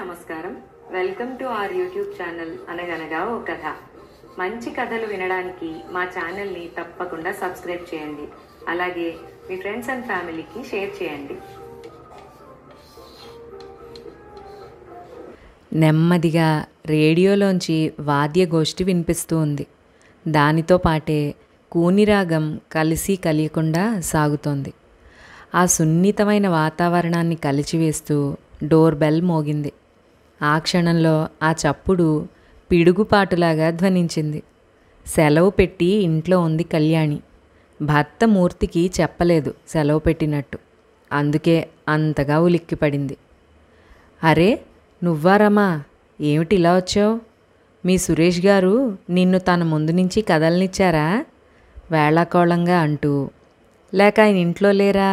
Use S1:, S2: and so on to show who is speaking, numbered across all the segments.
S1: నమస్కారం. Welcome to our YouTube channel అనగనగా ఓ కథ. మంచి కథలు వినడానికి మా ఛానల్ని తప్పకుండా సబ్స్క్రైబ్ చేయండి. అలాగే మీ ఫ్రెండ్స్ అండ్ ఫ్యామిలీకి షేర్ చేయండి.
S2: నెమ్మదిగా రేడియోలోంచి వాద్యగోష్ఠి వినిపిస్తూ ఉంది. దానితో పాటే కూనిరాగం కలిసి కలియకుండా సాగుతోంది. ఆ సున్నితమైన వాతావరణాన్ని కలిచివేస్తూ డోర్ బెల్ మోగింది. ఆ క్షణంలో ఆ చప్పుడు పిడుగుపాటులాగా ధ్వనించింది. సెలవు పెట్టి ఇంట్లో ఉంది కళ్యాణి. భర్త మూర్తికి చెప్పలేదు సెలవు పెట్టినట్టు. అందుకే అంతగా ఉలిక్కిపడింది. అరే నువ్వా రమా, ఏమిటి ఇలా వచ్చావు? మీ సురేష్ గారు నిన్ను తన ముందు నుంచి కదలనిచ్చారా? వేళాకోళంగా అంటూ. లేక ఆయన ఇంట్లో లేరా?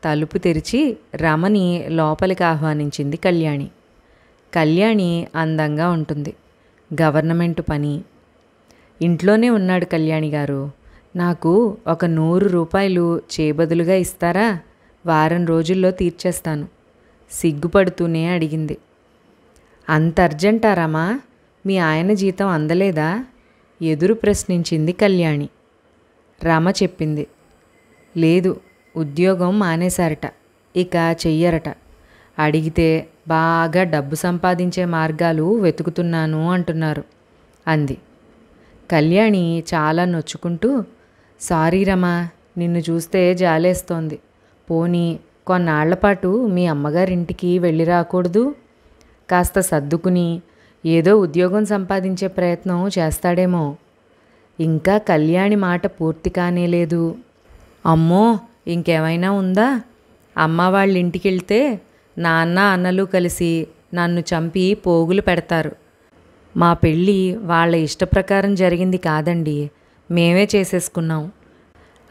S2: తలుపు తెరిచి రమని లోపలికి ఆహ్వానించింది కళ్యాణి. కళ్యాణి అందంగా ఉంటుంది. గవర్నమెంట్ పని. ఇంట్లోనే ఉన్నాడు కళ్యాణి గారు. నాకు ఒక 100 రూపాయలు చేబదులుగా ఇస్తారా? వారం రోజుల్లో తీర్చేస్తాను. సిగ్గుపడుతూనే అడిగింది. అంత అర్జెంటారామా? మీ ఆయన జీతం అందలేదా? ఎదురు ప్రశ్నించింది కళ్యాణి. రమ చెప్పింది. లేదు, ఉద్యోగం మానేశారట, ఇక చెయ్యరట. అడిగితే బాగా డబ్బు సంపాదించే మార్గాలు వెతుకుతున్నాను అంటున్నారు అంది. కళ్యాణి చాలా నొచ్చుకుంటూ, సారీ రమా, నిన్ను చూస్తే జాలేస్తోంది. పోనీ కొన్నాళ్లపాటు మీ అమ్మగారింటికి వెళ్ళి రాకూడదు? కాస్త సర్దుకుని ఏదో ఉద్యోగం సంపాదించే ప్రయత్నం చేస్తాడేమో. ఇంకా కళ్యాణి మాట పూర్తి కానేలేదు. అమ్మో, ఇంకేమైనా ఉందా? అమ్మ వాళ్ళ ఇంటికి వెళ్తే నాన్న అన్నలు కలిసి నన్ను చంపి పోగులు పెడతారు. మా పెళ్ళి వాళ్ళ ఇష్టప్రకారం జరిగింది కాదండి, మేమే చేసేసుకున్నాం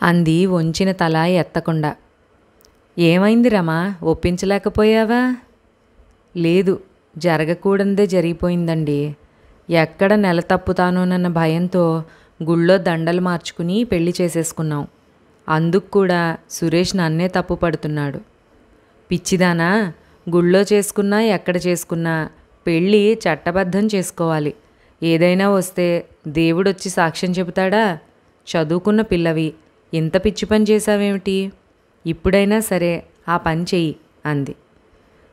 S2: అంది వంచిన తల ఎత్తకుండా. ఏమైంది రమా, ఒప్పించలేకపోయావా? లేదు, జరగకూడదే జరిగిపోయిందండి. ఎక్కడ నెల తప్పుతానోనన్న భయంతో గుళ్ళో దండలు మార్చుకుని పెళ్లి చేసేసుకున్నాం. అందుకు కూడా సురేష్ నన్నే తప్పు పడుతున్నాడు. పిచ్చిదానా, గుళ్ళో చేసుకున్నా ఎక్కడ చేసుకున్నా పెళ్ళి చట్టబద్ధం చేసుకోవాలి. ఏదైనా వస్తే దేవుడొచ్చి సాక్ష్యం చెబుతాడా? చదువుకున్న పిల్లవి, ఇంత పిచ్చి పని చేశావేమిటి? ఇప్పుడైనా సరే ఆ పని చెయ్యి అంది.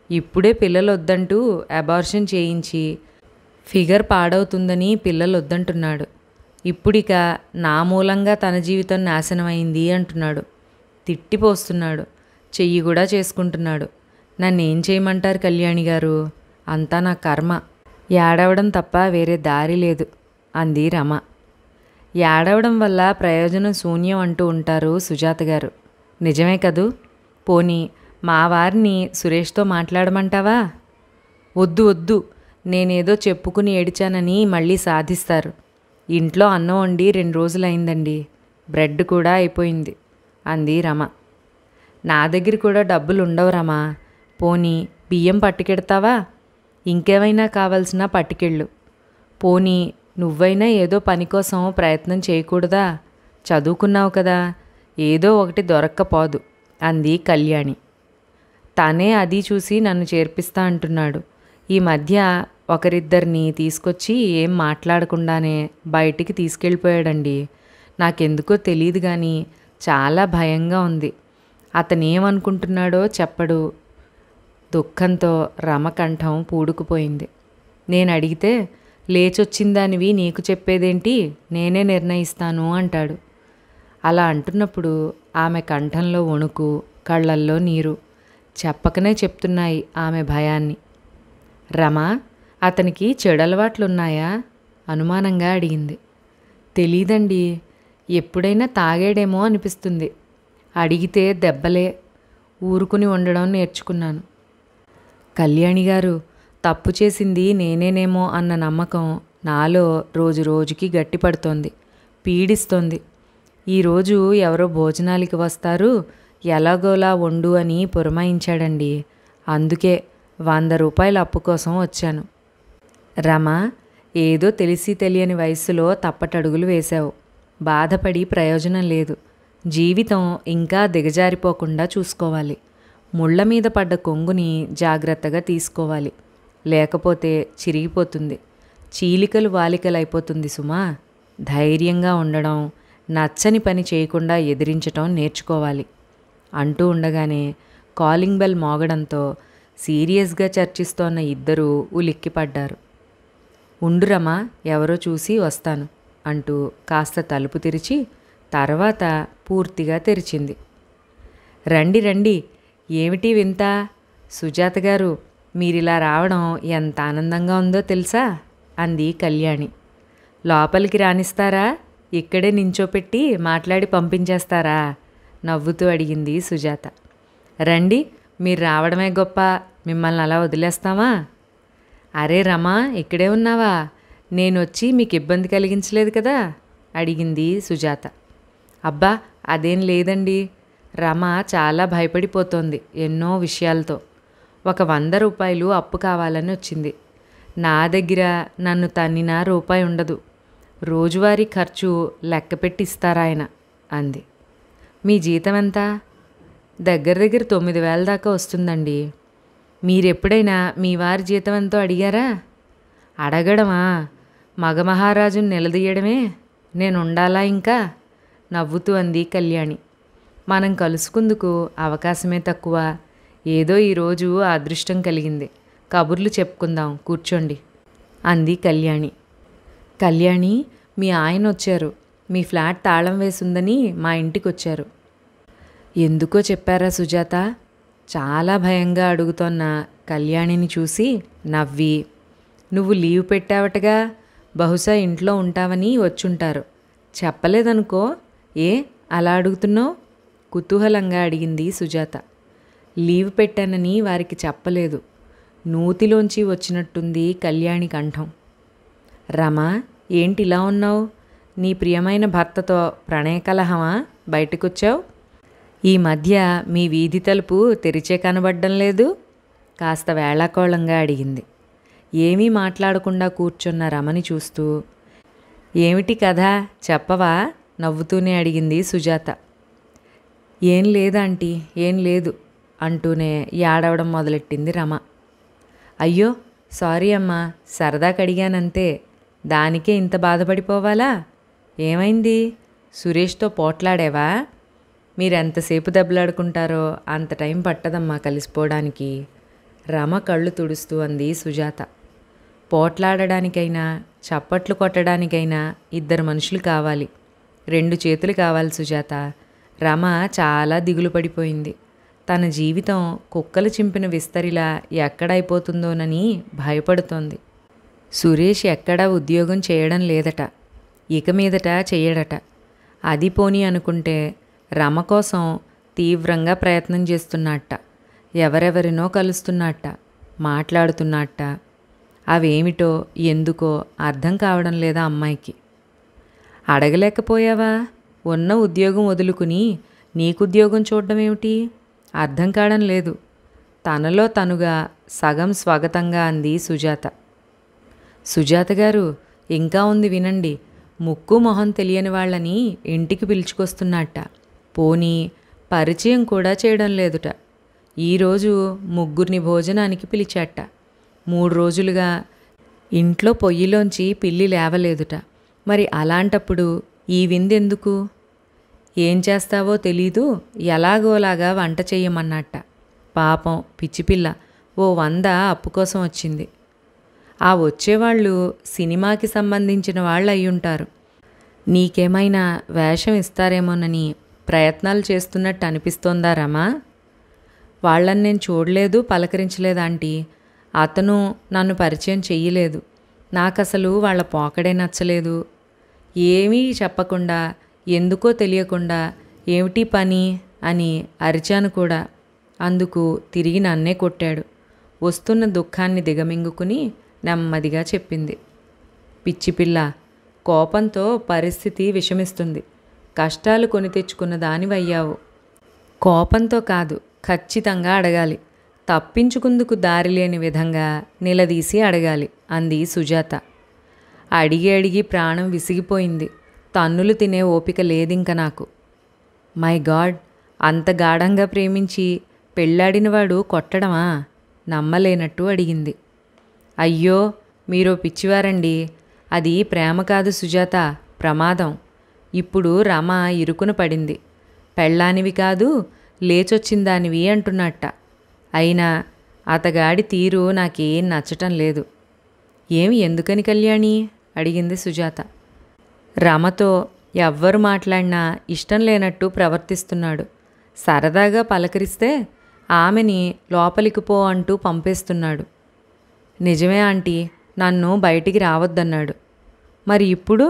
S2: ఇప్పుడే పిల్లలు వద్దంటూ అబార్షన్ చేయించి ఫిగర్ పాడవుతుందని పిల్లలు వద్దంటున్నాడు. ఇప్పుడిక నా మూలంగా తన జీవితం నాశనమైంది అంటున్నాడు. తిట్టిపోస్తున్నాడు. చెయ్యి కూడా చేసుకుంటున్నాడు. నన్నేం చేయమంటారు కళ్యాణి గారు? అంతా నా కర్మ. ఏడవడం తప్ప వేరే దారి లేదు అంది రమ. ఏడవడం వల్ల ప్రయోజనం శూన్యం అంటూ ఉంటారు సుజాత గారు. నిజమే కదూ? పోనీ మా వారిని సురేష్తో మాట్లాడమంటావా? వద్దు వద్దు, నేనేదో చెప్పుకుని ఏడిచానని మళ్ళీ సాధిస్తారు. ఇంట్లో అన్నం వండి 2 రోజులైందండి, బ్రెడ్ కూడా అయిపోయింది అంది రమ. నా దగ్గర కూడా డబ్బులు ఉండవు రమా. పోనీ బియ్యం పట్టుకెడతావా? ఇంకేమైనా కావాల్సిన పట్టుకెళ్ళు. పోనీ నువ్వైనా ఏదో పని కోసం ప్రయత్నం చేయకూడదా? చదువుకున్నావు కదా, ఏదో ఒకటి దొరక్కపోదు అంది కళ్యాణి. తనే అది చూసి నన్ను చేర్పిస్తా అంటున్నాడు. ఈ మధ్య ఒకరిద్దరిని తీసుకొచ్చి ఏం మాట్లాడకుండానే బయటికి తీసుకెళ్ళిపోయాడండి. నాకెందుకో తెలియదు కానీ చాలా భయంగా ఉంది. అతనేమనుకుంటున్నాడో చెప్పడు. దుఃఖంతో రమకంఠం పూడుకుపోయింది. నేను అడిగితే, లేచొచ్చిందానివి నీకు చెప్పేదేంటి, నేనే నిర్ణయిస్తాను అంటాడు. అలా అంటున్నప్పుడు ఆమె కంఠంలో వణుకు, కళ్ళల్లో నీరు చెప్పకనే చెప్తున్నాయి ఆమె భయాన్ని. రమా, అతనికి చెడలవాట్లున్నాయా? అనుమానంగా అడిగింది. తెలీదండి, ఎప్పుడైనా తాగాడేమో అనిపిస్తుంది. అడిగితే దెబ్బలే. ఊరుకుని ఉండడం నేర్చుకున్నాను. కళ్యాణి గారు, తప్పు చేసింది నేనేనేమో అన్న నమ్మకం నాలో రోజు రోజుకి గట్టిపడుతోంది, పీడిస్తోంది. ఈరోజు ఎవరో భోజనాలకి వస్తారు, ఎలాగోలా వండు అని పురమాయించాడండి. అందుకే 100 రూపాయల అప్పు కోసం వచ్చాను. రమా, ఏదో తెలిసి తెలియని వయస్సులో తప్పటడుగులు వేశావు. బాధపడి ప్రయోజనం లేదు. జీవితం ఇంకా దిగజారిపోకుండా చూసుకోవాలి. ముళ్ళ మీద పడ్డ కొంగుని జాగ్రత్తగా తీసుకోవాలి. లేకపోతే చిరిగిపోతుంది, చీలికలు వాలికలు అయిపోతుంది సుమా. ధైర్యంగా ఉండడం, నచ్చని పని చేయకుండా ఎదిరించటం నేర్చుకోవాలి అంటూ ఉండగానే కాలింగ్ బెల్ మోగడంతో సీరియస్గా చర్చిస్తోన్న ఇద్దరూ ఉలిక్కిపడ్డారు. ఉండురమా, ఎవరో చూసి వస్తాను అంటూ కాస్త తలుపు తెరిచి తర్వాత పూర్తిగా తెరిచింది. రండి రండి, ఏమిటి వింత? సుజాత గారు, మీరిలా రావడం ఎంత ఆనందంగా ఉందో తెలుసా అంది కళ్యాణి. లోపలికి రానిస్తారా? ఇక్కడే నించోపెట్టి మాట్లాడి పంపించేస్తారా? నవ్వుతూ అడిగింది సుజాత. రండి, మీరు రావడమే గొప్ప, మిమ్మల్ని అలా వదిలేస్తామా? అరే రమా, ఇక్కడే ఉన్నావా? నేనొచ్చి మీకు ఇబ్బంది కలిగించలేదు కదా అడిగింది సుజాత. అబ్బా, అదేం లేదండి. రమ చాలా భయపడిపోతోంది ఎన్నో విషయాలతో. ఒక 100 రూపాయలు అప్పు కావాలని వచ్చింది. నా దగ్గర నన్ను తన్నిన రూపాయి ఉండదు. రోజువారీ ఖర్చు లెక్కపెట్టి ఇస్తారాయన అంది. మీ జీతం ఎంత? దగ్గర 9,000 దాకా వస్తుందండి. మీరెప్పుడైనా మీ వారి జీతం ఎంతో అడిగారా? అడగడమా? మగమహారాజును నిలదీయడమే. నేను ఉండాలా ఇంకా? నవ్వుతూ అంది కళ్యాణి. మనం కలుసుకుందుకు అవకాశమే తక్కువ. ఏదో ఈరోజు అదృష్టం కలిగింది. కబుర్లు చెప్పుకుందాం, కూర్చోండి అంది కళ్యాణి. కళ్యాణి, మీ ఆయన వచ్చారు. మీ ఫ్లాట్ తాళం వేసుందని మా ఇంటికి వచ్చారు. ఎందుకో చెప్పారా సుజాత? చాలా భయంగా అడుగుతోన్న కళ్యాణిని చూసి నవ్వి, నువ్వు లీవ్ పెట్టావటగా, బహుశా ఇంట్లో ఉంటావని వచ్చుంటారు. చెప్పలేదనుకో. ఏ అలా అడుగుతున్నావు? కుతూహలంగా అడిగింది సుజాత. లీవ్ పెట్టానని వారికి చెప్పలేదు. నూతిలోంచి వచ్చినట్టుంది కళ్యాణి కంఠం. రమా, ఏంటి ఇలా ఉన్నావు? నీ ప్రియమైన భర్తతో ప్రణయ కలహమా బయటకొచ్చావు? ఈ మధ్య మీ వీధి తలుపు తెరిచే కనబడ్డం లేదు కాస్త వేళాకోళంగా అడిగింది. ఏమీ మాట్లాడకుండా కూర్చున్న రమని చూస్తూ, ఏమిటి కథ చెప్పవా నవ్వుతూనే అడిగింది సుజాత. ఏం లేదాంటీ, ఏం లేదు అంటూనే ఏడవడం మొదలెట్టింది రమ. అయ్యో సారీ అమ్మా, సరదాకి అడిగానంతే. దానికే ఇంత బాధపడిపోవాలా? ఏమైంది? సురేష్తో పోట్లాడేవా? మీరెంతసేపు దెబ్బలాడుకుంటారో అంత టైం పట్టదమ్మా కలిసిపోవడానికి. రమ కళ్ళు తుడుస్తూ అంది సుజాత. పోట్లాడడానికైనా చప్పట్లు కొట్టడానికైనా 2 మనుషులు కావాలి, 2 చేతులు కావాలి సుజాత. రమ చాలా దిగులు పడిపోయింది. తన జీవితం కుక్కలు చింపిన విస్తరిలా ఎక్కడైపోతుందోనని భయపడుతోంది. సురేష్ ఎక్కడా ఉద్యోగం చేయడం లేదట, ఇక మీదట చెయ్యడట. అది పోనీ అనుకుంటే రమ కోసం తీవ్రంగా ప్రయత్నం చేస్తున్నట్ట. ఎవరెవరినో కలుస్తున్నట్ట, మాట్లాడుతున్నట్ట. అవేమిటో ఎందుకో అర్థం కావడం లేదా అమ్మాయికి. అడగలేకపోయావా? ఉన్న ఉద్యోగం వదులుకుని నీకుద్యోగం చూడడం ఏమిటి? అర్థం కావడం లేదు తనలో తనుగా సగం స్వాగతంగా అంది సుజాత. సుజాత గారు, ఇంకా ఉంది వినండి. ముక్కు మొహం తెలియని వాళ్ళని ఇంటికి పిలుచుకొస్తున్నట్ట. పోనీ పరిచయం కూడా చేయడం లేదుట. ఈరోజు 3 భోజనానికి పిలిచాట. 3 రోజులుగా ఇంట్లో పొయ్యిలోంచి పిల్లి లేవలేదుట. మరి అలాంటప్పుడు ఈ విందెందుకు? ఏం చేస్తావో తెలీదు, ఎలాగోలాగా వంట చెయ్యమన్నట్ట. పాపం పిచ్చిపిల్ల ఓ 100 అప్పు కోసం వచ్చింది. ఆ వచ్చేవాళ్ళు సినిమాకి సంబంధించిన వాళ్ళు అయ్యుంటారు. నీకేమైనా వేషం ఇస్తారేమోనని ప్రయత్నాలు చేస్తున్నట్టు అనిపిస్తోందా రమా? వాళ్ళని నేను చూడలేదు, పలకరించలేదు ఆంటీ. అతను నన్ను పరిచయం చెయ్యలేదు. నాకసలు వాళ్ళ పోకడే నచ్చలేదు. ఏమీ చెప్పకుండా, ఎందుకో తెలియకుండా ఏమిటి పని అని అరిచాను కూడా. అందుకు తిరిగి నన్నే కొట్టాడు. వస్తున్న దుఃఖాన్ని దిగమింగుకుని నెమ్మదిగా చెప్పింది. పిచ్చిపిల్ల, కోపంతో పరిస్థితి విషమిస్తుంది. కష్టాలు కొని తెచ్చుకున్న దానివయ్యావు. కోపంతో కాదు, ఖచ్చితంగా అడగాలి. తప్పించుకుందుకు దారి లేని విధంగా నిలదీసి అడగాలి అంది సుజాత. అడిగి అడిగి ప్రాణం విసిగిపోయింది. తన్నులు తినే ఓపిక లేదింక నాకు. మై గాడ్, అంత గాఢంగా ప్రేమించి పెళ్ళాడినవాడు కొట్టడమా? నమ్మలేనట్టు అడిగింది. అయ్యో, మీరో పిచ్చివారండి. అది ప్రేమ కాదు సుజాత, ప్రమాదం. ఇప్పుడు రమ ఇరుకున పడింది. పెళ్ళానివి కాదు, లేచొచ్చిందానివి అంటున్నట్ట. అయినా అతగాడి తీరు నాకేం నచ్చటం లేదు. ఏమి, ఎందుకని కళ్యాణి? అడిగింది సుజాత. రమతో ఎవ్వరు మాట్లాడినా ఇష్టం లేనట్టు ప్రవర్తిస్తున్నాడు. సరదాగా పలకరిస్తే ఆమెని లోపలికి పో అంటూ పంపేస్తున్నాడు. నిజమే ఆంటీ, నన్ను బయటికి రావద్దన్నాడు. మరి ఇప్పుడు?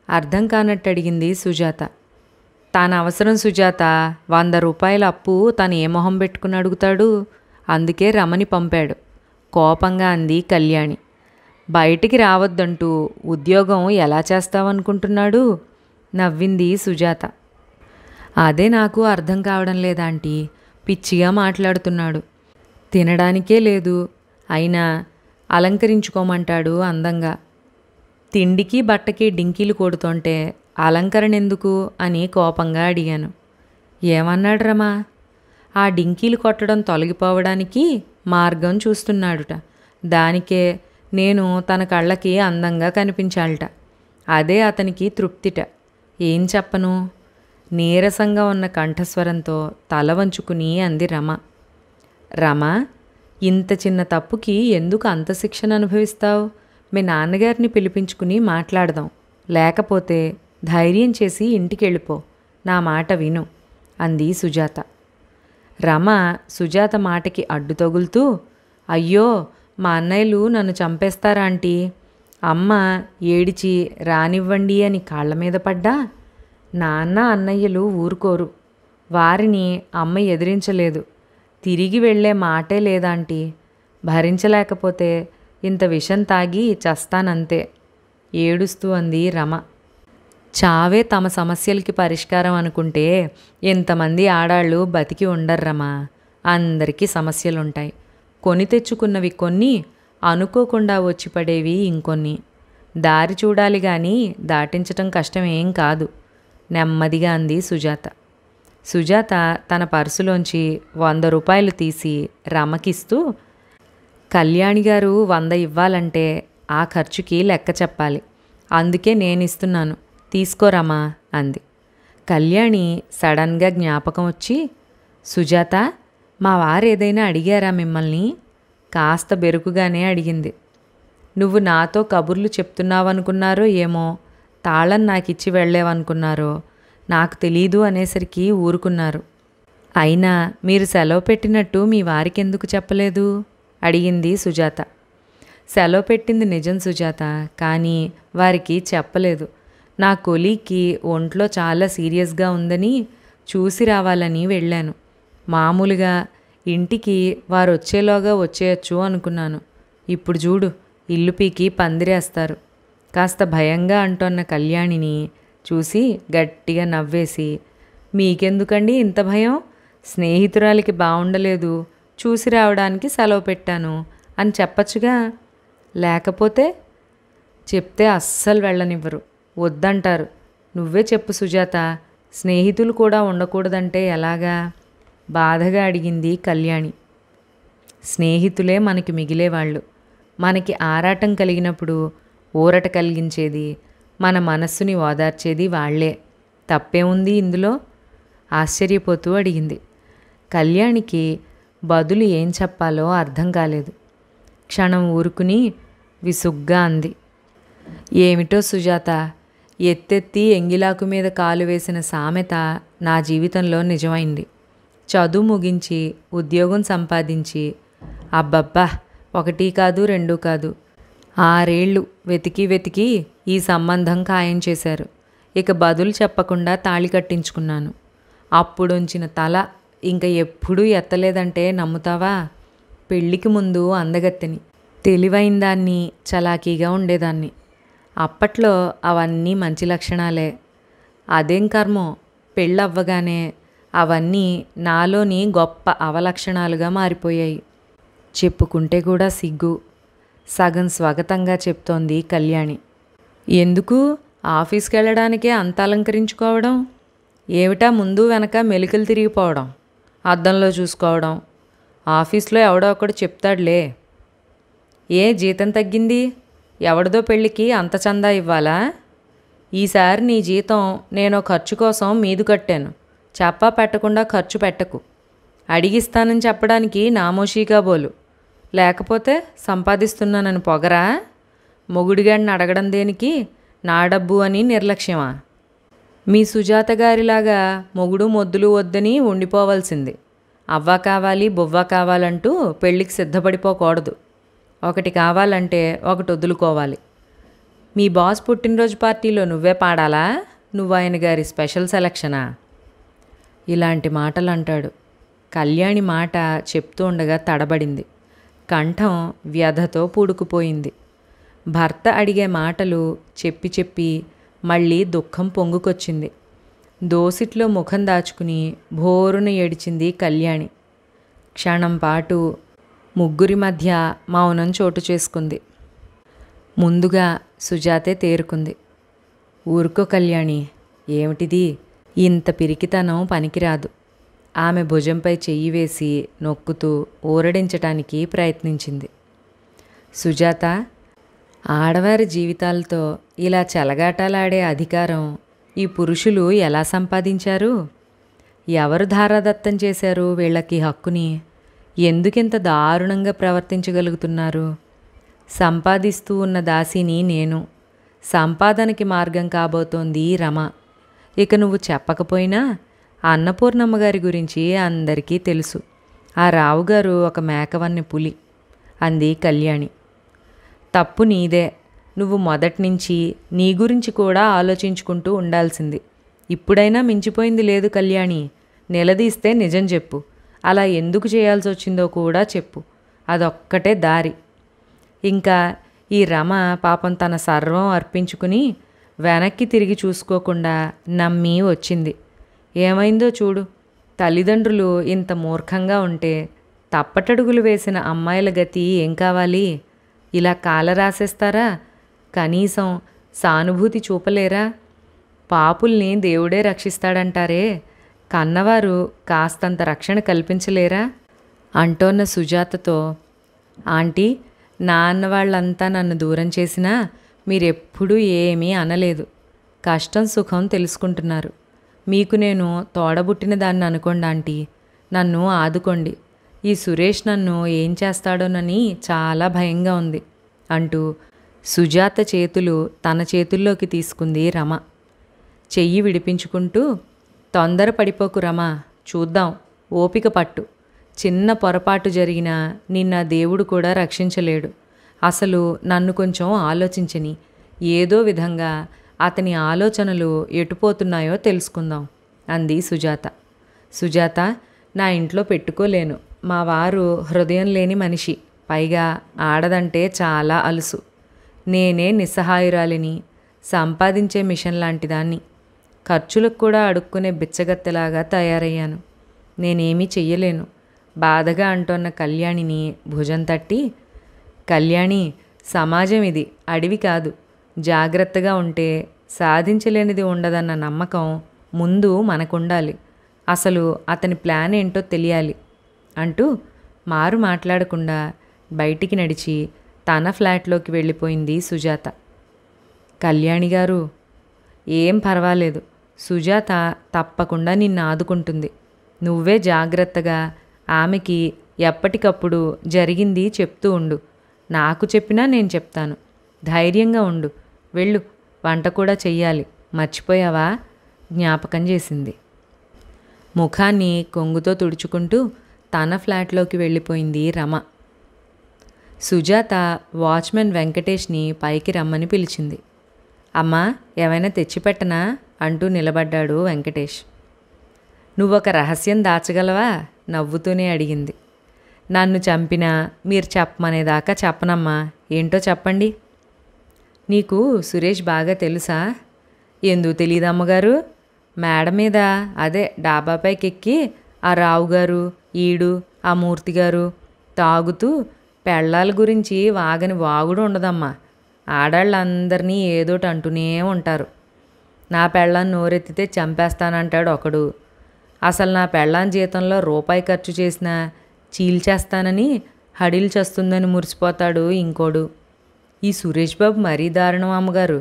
S2: అర్థం కానట్టు అడిగింది సుజాత. తాను అవసరం సుజాత, 100 రూపాయల అప్పు తను ఏ మొహం పెట్టుకుని అడుగుతాడు? అందుకే రమని పంపాడు, కోపంగా అంది కళ్యాణి. బయటికి రావద్దంటూ ఉద్యోగం ఎలా చేస్తావనుకుంటున్నాడు? నవ్వింది సుజాత. అదే నాకు అర్థం కావడం లేదాంటీ, పిచ్చిగా మాట్లాడుతున్నాడు. తినడానికే లేదు, అయినా అలంకరించుకోమంటాడు అందంగా. తిండికి బట్టకి డింకీలు కొడుతుంటే అలంకరణ ఎందుకు అని కోపంగా అడిగాను. ఏమన్నాడు రమా? ఆ డింకీలు కొట్టడం తొలగిపోవడానికి మార్గం చూస్తున్నాడుట. దానికే నేను తన కళ్ళకి అందంగా కనిపించాలట. అదే అతనికి తృప్తిట. ఏం చెప్పను? నీరసంగా ఉన్న కంఠస్వరంతో తల వంచుకుని అంది రమ. రమ, ఇంత చిన్న తప్పుకి ఎందుకు అంత శిక్షణ అనుభవిస్తావు? మీ నాన్నగారిని పిలిపించుకుని మాట్లాడదాం. లేకపోతే ధైర్యం చేసి ఇంటికి వెళ్ళిపో. నా మాట విను అంది సుజాత. రమ సుజాత మాటకి అడ్డు తగులుతూ, అయ్యో, మా అన్నయ్యలు నన్ను చంపేస్తారా ఆంటీ? అమ్మ ఏడిచి రానివ్వండి అని కాళ్ళ మీద పడ్డా నాన్న అన్నయ్యలు ఊరుకోరు. వారిని అమ్మ ఎదిరించలేదు. తిరిగి వెళ్ళే మాటే లేదాంటీ. భరించలేకపోతే ఇంత విషం తాగి చస్తానంతే ఏడుస్తూ అంది రమ. చావే తమ సమస్యలకి పరిష్కారం అనుకుంటే ఎంతమంది ఆడాళ్ళు బతికి ఉండర్రమా. అందరికీ సమస్యలుంటాయి. కొని తెచ్చుకున్నవి కొన్ని, అనుకోకుండా వచ్చి పడేవి ఇంకొన్ని. దారి చూడాలి కానీ దాటించటం కష్టమేం కాదు నెమ్మదిగా అంది సుజాత. సుజాత తన పర్సులోంచి 100 రూపాయలు తీసి రమకిస్తూ, కళ్యాణి గారు 100 ఇవ్వాలంటే ఆ ఖర్చుకి లెక్క చెప్పాలి. అందుకే నేను ఇస్తున్నాను, తీసుకోరమ్మా అంది. కళ్యాణి సడన్గా జ్ఞాపకం వచ్చి, సుజాత, మా వారు ఏదైనా అడిగారా మిమ్మల్ని? కాస్త బెరుకుగానే అడిగింది. నువ్వు నాతో కబుర్లు చెప్తున్నావనుకున్నారో ఏమో, తాళం నాకిచ్చి వెళ్ళేవనుకున్నారో నాకు తెలీదు అనేసరికి ఊరుకున్నారు. అయినా మీరు సెలవు పెట్టినట్టు మీ వారికెందుకు చెప్పలేదు? అడిగింది సుజాత. సెలవు పెట్టింది నిజం సుజాత, కానీ వారికి చెప్పలేదు. నా కొలీగ్కి ఒంట్లో చాలా సీరియస్గా ఉందని చూసి రావాలని వెళ్ళాను. మామూలుగా ఇంటికి వారు వచ్చేలోగా వచ్చేయచ్చు అనుకున్నాను. ఇప్పుడు చూడు, ఇల్లు పీకి పందిరేస్తారు. కాస్త భయంగా అంటోన్న కళ్యాణిని చూసి గట్టిగా నవ్వేసి, మీకెందుకండి ఇంత భయం? స్నేహితురాలికి బాగుండలేదు, చూసి రావడానికి సెలవు పెట్టాను అని చెప్పచ్చుగా. లేకపోతే చెప్తే అస్సలు వెళ్ళనివ్వరు, వద్దంటారు. నువ్వే చెప్పు సుజాత, స్నేహితులు కూడా ఉండకూడదంటే ఎలాగా? బాధగా అడిగింది కళ్యాణి. స్నేహితులే మనకి మిగిలేవాళ్ళు. మనకి ఆరాటం కలిగినప్పుడు ఊరట కలిగించేది, మన మనస్సుని ఓదార్చేది వాళ్లే. తప్పేముంది ఇందులో? ఆశ్చర్యపోతూ అడిగింది. కళ్యాణికి బదులు ఏం చెప్పాలో అర్థం కాలేదు. క్షణం ఊరుకుని విసుగ్గా అంది. ఏమిటో సుజాత, ఎత్తెత్తి ఎంగిలాకు మీద కాలు వేసిన సామెత నా జీవితంలో నిజమైంది. చదువు ముగించి ఉద్యోగం సంపాదించి, అబ్బబ్బా, 1 కాదు 2 కాదు, 6 ఏళ్ళు వెతికి ఈ సంబంధం ఖాయం చేశారు. ఇక బదులు చెప్పకుండా తాళి కట్టించుకున్నాను. అప్పుడుంచిన తల ఇంక ఎప్పుడూ ఎత్తలేదంటే నమ్ముతావా? పెళ్ళికి ముందు అందగత్తెని, తెలివైన దాన్ని, చలాకీగా ఉండేదాన్ని. అప్పట్లో అవన్నీ మంచి లక్షణాలే. అదేం కర్మో, పెళ్ళవ్వగానే అవన్నీ నాలోని గొప్ప అవలక్షణాలుగా మారిపోయాయి. చెప్పుకుంటే కూడా సిగ్గు. సగం స్వాగతంగా చెప్తోంది కళ్యాణి. ఎందుకు ఆఫీస్కి వెళ్ళడానికే అంత అలంకరించుకోవడం? ఏమిటా ముందు వెనక మెలికలు తిరిగిపోవడం, అద్దంలో చూసుకోవడం? ఆఫీస్లో ఎవడో ఒకడు చెప్తాడులే. ఏ జీతం తగ్గింది? ఎవడిదో పెళ్ళికి అంత చందా ఇవ్వాలా? ఈసారి నీ జీతం నేను ఖర్చు కోసం మీదు కట్టాను. చెప్పా పెట్టకుండా ఖర్చు పెట్టకు. అడిగిస్తానని చెప్పడానికి నామోషీగా బోలు. లేకపోతే సంపాదిస్తున్నానని పొగరా? మొగుడిగాడిని అడగడం దేనికి? నా డబ్బు అని నిర్లక్ష్యమా? మీ సుజాత గారిలాగా మొగుడు మొద్దులు వద్దని ఉండిపోవాల్సింది. అవ్వ కావాలి బొవ్వ కావాలంటూ పెళ్ళికి సిద్ధపడిపోకూడదు. ఒకటి కావాలంటే ఒకటి వదులుకోవాలి. మీ బాస్ పుట్టినరోజు పార్టీలో నువ్వే పాడాలా? నువ్వు ఆయన గారి స్పెషల్ సెలక్షనా? ఇలాంటి మాటలు అంటాడు. కళ్యాణి మాట చెప్తూ ఉండగా తడబడింది. కంఠం వ్యధతో పూడుకుపోయింది. భర్త అడిగే మాటలు చెప్పి చెప్పి మళ్ళీ దుఃఖం పొంగుకొచ్చింది. దోసిట్లో ముఖం దాచుకుని భోరున ఏడిచింది కళ్యాణి. క్షణం పాటు ముగ్గురి మధ్య మౌనం చోటు చేసుకుంది. ముందుగా సుజాతే తేరుకుంది. ఊరుకో కళ్యాణి, ఏమిటిది? ఇంత పిరికితనం పనికిరాదు. ఆమె భుజంపై చెయ్యి వేసి నొక్కుతూ ఊరడించటానికి ప్రయత్నించింది. సుజాత, ఆడవారి జీవితాలతో ఇలా చెలగాటాలాడే అధికారం ఈ పురుషులు ఎలా సంపాదించారు? ఎవరు ధారాదత్తం చేశారు వీళ్ళకి హక్కుని? ఎందుకింత దారుణంగా ప్రవర్తించగలుగుతున్నారు? సంపాదిస్తూ ఉన్న దాసిని నేను. సంపాదనకి మార్గం కాబోతోంది రమ. ఇక నువ్వు చెప్పకపోయినా అన్నపూర్ణమ్మ గారి గురించి అందరికీ తెలుసు. ఆ రావుగారు ఒక మేకవన్ని పులి అంది కళ్యాణి. తప్పు నీదే. నువ్వు మొదటి నుంచి నీ గురించి కూడా ఆలోచించుకుంటూ ఉండాల్సింది. ఇప్పుడైనా మించిపోయింది లేదు కళ్యాణి. నిలదీస్తే నిజం చెప్పు. అలా ఎందుకు చేయాల్సి వచ్చిందో కూడా చెప్పు. అదొక్కటే దారి. ఇంకా ఈ రమ పాపం తన సర్వం అర్పించుకుని వెనక్కి తిరిగి చూసుకోకుండా నమ్మి వచ్చింది. ఏమైందో చూడు. తల్లిదండ్రులు ఇంత మూర్ఖంగా ఉంటే తప్పటడుగులు వేసిన అమ్మాయిల గతి ఏం కావాలి? ఇలా కాల రాసేస్తారా? కనీసం సానుభూతి చూపలేరా? పాపుల్ని దేవుడే రక్షిస్తాడంటారే, కన్నవారు కాస్తంత రక్షణ కల్పించలేరా? అంటోన్న సుజాతతో, ఆంటీ, నా అన్నవాళ్ళంతా నన్ను దూరం చేసినా మీరెప్పుడూ ఏమీ అనలేదు. కష్టం సుఖం తెలుసుకుంటున్నారు. మీకు నేను తోడబుట్టిన దాన్ని అనుకోండి ఆంటీ. నన్ను ఆదుకోండి. ఈ సురేష్ నన్ను ఏం చేస్తాడోనని చాలా భయంగా ఉంది అంటూ సుజాత చేతులు తన చేతుల్లోకి తీసుకుంది రమ. చెయ్యి విడిపించుకుంటూ, తొందర పడిపోకు రమ, చూద్దాం, ఓపిక పట్టు. చిన్న పొరపాటు జరిగినా నిన్న దేవుడు కూడా రక్షించలేడు. అసలు నన్ను కొంచెం ఆలోచించని, ఏదో విధంగా అతని ఆలోచనలు ఎటుపోతున్నాయో తెలుసుకుందాం అంది సుజాత. సుజాత, నా ఇంట్లో పెట్టుకోలేను. మా వారు హృదయం లేని మనిషి. పైగా ఆడదంటే చాలా అలుసు. నేనే నిస్సహాయురాలిని. సంపాదించే మిషన్ లాంటి దాన్ని. ఖర్చులకు కూడా అడుక్కునే బిచ్చగత్తెలాగా తయారయ్యాను. నేనేమీ చెయ్యలేను బాధగా అంటోన్న కళ్యాణిని భుజం తట్టి, కళ్యాణి, సమాజం ఇది, అడవి కాదు. జాగ్రత్తగా ఉంటే సాధించలేనిది ఉండదన్న నమ్మకం ముందు మనకుండాలి. అసలు అతని ప్లాన్ ఏంటో తెలియాలి అంటూ మారు మాట్లాడకుండా బయటికి నడిచి తన ఫ్లాట్లోకి వెళ్ళిపోయింది సుజాత. కళ్యాణి గారు, ఏం పర్వాలేదు. సుజాత తప్పకుండా నిన్ను ఆదుకుంటుంది. నువ్వే జాగ్రత్తగా ఆమెకి ఎప్పటికప్పుడు జరిగింది చెప్తూ ఉండు. నాకు చెప్పినా నేను చెప్తాను. ధైర్యంగా ఉండు. వెళ్ళు, వంట కూడా చెయ్యాలి. మర్చిపోయావా? జ్ఞాపకం చేసింది. ముఖాన్ని కొంగుతో తుడుచుకుంటూ తన ఫ్లాట్లోకి వెళ్ళిపోయింది రమ. సుజాత వాచ్మెన్ వెంకటేష్ని పైకి రమ్మని పిలిచింది. అమ్మా, ఏమైనా తెచ్చిపెట్టనా అంటూ నిలబడ్డాడు వెంకటేష్. నువ్వొక రహస్యం దాచగలవా? నవ్వుతూనే అడిగింది. నన్ను చంపినా మీరు చెప్పమనేదాకా చెప్పనమ్మా. ఏంటో చెప్పండి. నీకు సురేష్ బాగా తెలుసా? ఎందుకు తెలీదు అమ్మగారు? మేడ మీద, అదే డాబాపైకి ఎక్కి ఆ రావుగారు, ఈడు, ఆ మూర్తిగారు తాగుతూ పెళ్ళాల గురించి వాగని వాగుడు ఉండదమ్మా. ఆడాళ్ళందరినీ ఏదోటి అంటూనే ఉంటారు. నా పెళ్ళాన్ని నోరెత్తితే చంపేస్తానంటాడు ఒకడు. అసలు నా పెళ్ళాం జీతంలో రూపాయి ఖర్చు చేసినా చీల్చేస్తానని హడిల్ చస్తుందని మురిసిపోతాడు ఇంకోడు. ఈ సురేష్ బాబు మరీ దారుణం అమ్మగారు.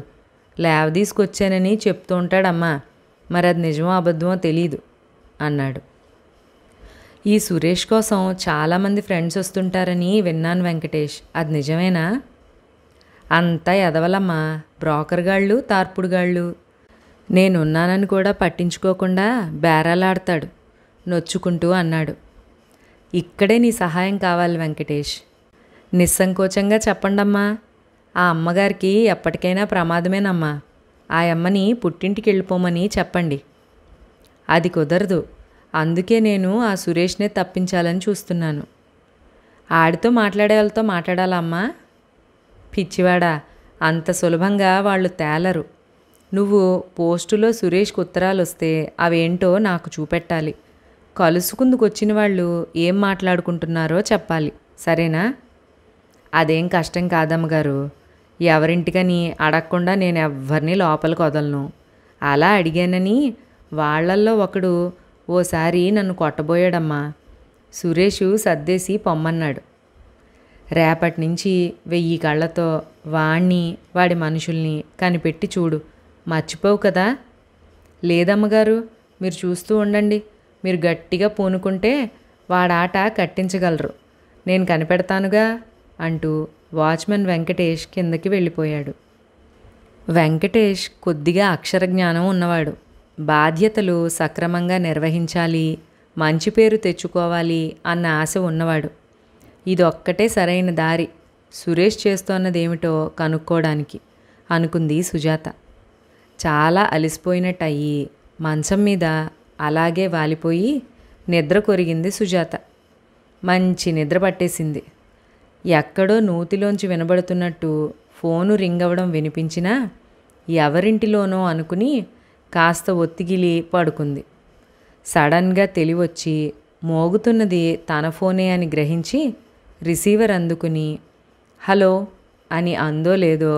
S2: లేవ తీసుకొచ్చానని చెప్తూ ఉంటాడమ్మా, మరి అది నిజమో అబద్ధమో తెలీదు అన్నాడు. ఈ సురేష్ కోసం చాలామంది ఫ్రెండ్స్ వస్తుంటారని విన్నాను వెంకటేష్, అది నిజమేనా? అంతా ఎదవలమ్మా, బ్రోకర్గాళ్ళు, తార్పుడుగాళ్ళు. నేనున్నానని కూడా పట్టించుకోకుండా బేరాలాడతాడు నొచ్చుకుంటూ అన్నాడు. ఇక్కడే నీ సహాయం కావాలి వెంకటేష్. నిస్సంకోచంగా చెప్పండమ్మా. ఆ అమ్మగారికి ఎప్పటికైనా ప్రమాదమేనమ్మా. ఆ అమ్మని పుట్టింటికి వెళ్ళిపోమని చెప్పండి. అది కుదరదు. అందుకే నేను ఆ సురేష్నే తప్పించాలని చూస్తున్నాను. ఆడితో మాట్లాడే వాళ్ళతో మాట్లాడాలమ్మా. పిచ్చివాడా, అంత సులభంగా వాళ్ళు తేలరు. నువ్వు పోస్టులో సురేష్కి ఉత్తరాలు వస్తే అవేంటో నాకు చూపెట్టాలి. కలుసుకుందుకు వచ్చిన వాళ్ళు ఏం మాట్లాడుకుంటున్నారో చెప్పాలి, సరేనా? అదేం కష్టం కాదమ్మగారు. ఎవరింటికని అడగకుండా నేను ఎవ్వరిని లోపలికి వదలను. అలా అడిగానని వాళ్ళల్లో ఒకడు ఓసారి నన్ను కొట్టబోయాడమ్మా. సురేషు సర్దేసి పొమ్మన్నాడు. రేపటి నుంచి 1000 కళ్ళతో వాణ్ణి, వాడి మనుషుల్ని కనిపెట్టి చూడు. మర్చిపోవు కదా? లేదమ్మగారు, మీరు చూస్తూ ఉండండి. మీరు గట్టిగా పూనుకుంటే వాడాట కట్టించగలరు. నేను కనిపెడతానుగా అంటూ వాచ్మెన్ వెంకటేష్ కిందకి వెళ్ళిపోయాడు. వెంకటేష్ కొద్దిగా అక్షర జ్ఞానం ఉన్నవాడు. బాధ్యతలు సక్రమంగా నిర్వహించాలి, మంచి పేరు తెచ్చుకోవాలి అన్న ఆశ ఉన్నవాడు. ఇదొక్కటే సరైన దారి సురేష్ చేస్తోన్నదేమిటో కనుక్కోవడానికి అనుకుంది సుజాత. చాలా అలిసిపోయినట్టు అయ్యి మంచం మీద అలాగే వాలిపోయి నిద్ర కొరిగింది సుజాత. మంచి నిద్ర పట్టేసింది. ఎక్కడో నూతిలోంచి వినబడుతున్నట్టు ఫోను రింగ్ అవ్వడం వినిపించినా ఎవరింటిలోనో అనుకుని కాస్త ఒత్తిగిలి పడుకుంది. సడన్గా తెలివొచ్చి మోగుతున్నది తన ఫోనే అని గ్రహించి రిసీవర్ అందుకుని హలో అని అందో లేదో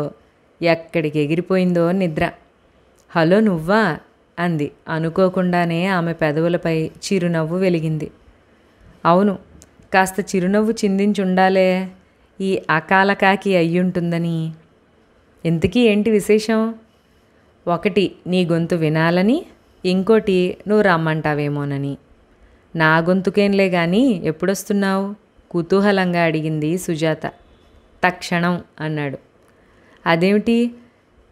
S2: ఎక్కడికి ఎగిరిపోయిందో నిద్ర. హలో నువ్వా అంది. అనుకోకుండానే ఆమె పెదవులపై చిరునవ్వు వెలిగింది. అవును, కాస్త చిరునవ్వు చిందించుండాలే, ఈ అకాలకాకి అయ్యుంటుందని. ఇంతకీ ఏంటి విశేషం? ఒకటి నీ గొంతు వినాలని, ఇంకోటి నువ్వు రమ్మంటావేమోనని. నా గొంతుకేంలే గాని ఎప్పుడొస్తున్నావు? కుతూహలంగా అడిగింది సుజాత. తక్షణం అన్నాడు. అదేమిటి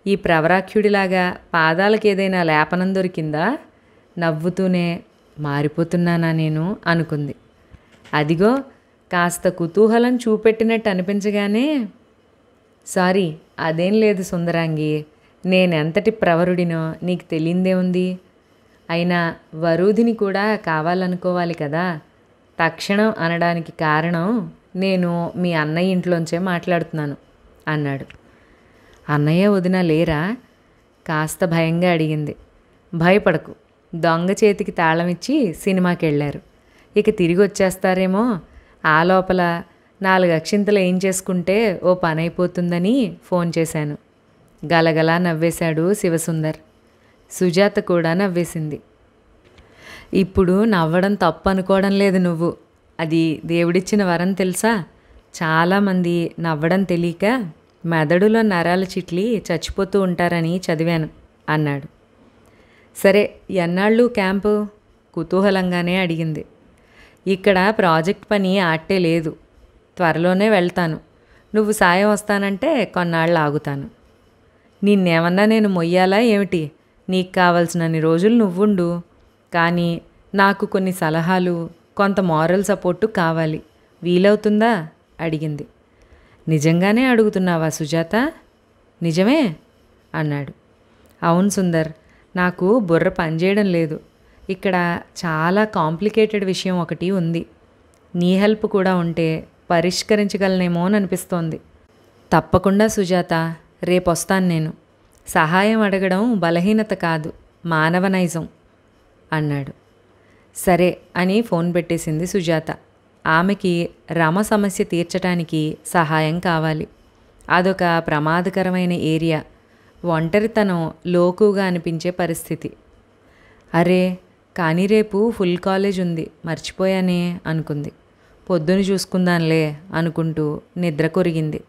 S2: ఈ ప్రవరాఖ్యుడిలాగా పాదాలకు ఏదైనా లేపనం దొరికిందా? నవ్వుతూనే మారిపోతున్నానా నేను అనుకుంది. అదిగో కాస్త కుతూహలం చూపెట్టినట్టు అనిపించగానే సారీ, అదేం లేదు సుందరాంగి, నేనెంతటి ప్రవరుడినో నీకు తెలియందే ఉంది. అయినా వరూధిని కూడా కావాలనుకోవాలి కదా. తక్షణం అనడానికి కారణం నేను మీ అన్నయ్య ఇంట్లోంచే మాట్లాడుతున్నాను అన్నాడు. అన్నయ్య వదిన లేరా? కాస్త భయంగా అడిగింది. భయపడకు, దొంగ చేతికి తాళం ఇచ్చి సినిమాకి వెళ్ళారు. ఇక తిరిగి వచ్చేస్తారేమో. ఆ లోపల 4 అక్షింతలు ఏం చేసుకుంటే ఓ పని అయిపోతుందని ఫోన్ చేశాను. గలగలా నవ్వేశాడు శివసుందర్. సుజాత కూడా నవ్వేసింది. ఇప్పుడు నవ్వడం తప్పు అనుకోవడం లేదు నువ్వు. అది దేవుడిచ్చిన వరం తెలుసా? చాలామంది నవ్వడం తెలియక మెదడులో నరాల చిట్లి చచ్చిపోతూ ఉంటారని చదివాను అన్నాడు. సరే, ఎన్నాళ్ళు క్యాంపు? కుతూహలంగానే అడిగింది. ఇక్కడ ప్రాజెక్ట్ పని ఆట్టే లేదు. త్వరలోనే వెళ్తాను. నువ్వు సాయం వస్తానంటే కొన్నాళ్ళు ఆగుతాను. నిన్నేమన్నా నేను మొయ్యాలా ఏమిటి? నీకు కావలసినన్ని రోజులు నువ్వుండు. కానీ నాకు కొన్ని సలహాలు, కొంత మారల్ సపోర్టు కావాలి. వీలవుతుందా అడిగింది. నిజంగానే అడుగుతున్నావా సుజాత? నిజమే అన్నాడు. అవును సుందర్, నాకు బుర్ర పనిచేయడం లేదు. ఇక్కడ చాలా కాంప్లికేటెడ్ విషయం ఒకటి ఉంది. నీ హెల్ప్ కూడా ఉంటే పరిష్కరించగలనేమో అని అనిపిస్తోంది. తప్పకుండా సుజాత, రేపు వస్తాను నేను. సహాయం అడగడం బలహీనత కాదు, మానవ నైజం అన్నాడు. సరే అని ఫోన్ పెట్టేసింది సుజాత. ఆమెకి రమ సమస్య తీర్చడానికి సహాయం కావాలి. అదొక ప్రమాదకరమైన ఏరియా. ఒంటరితనం లోకుగా అనిపించే పరిస్థితి. అరే, కానీ రేపు ఫుల్ కాలేజ్ ఉంది, మర్చిపోయానే అనుకుంది. పొద్దున చూసుకుందాంలే అనుకుంటూ నిద్ర కొరిగింది.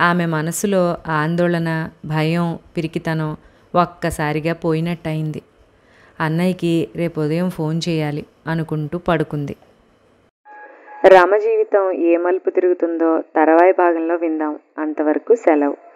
S2: ఆమె మనసులో ఆందోళన, భయం, పిరికితనం ఒక్కసారిగా పోయినట్టయింది. అన్నయ్యకి రేపు ఉదయం ఫోన్ చేయాలి అనుకుంటూ పడుకుంది. రామ జీవితం ఏ మలుపు తిరుగుతుందో తర్వాయి భాగంలో విందాం. అంతవరకు సెలవు.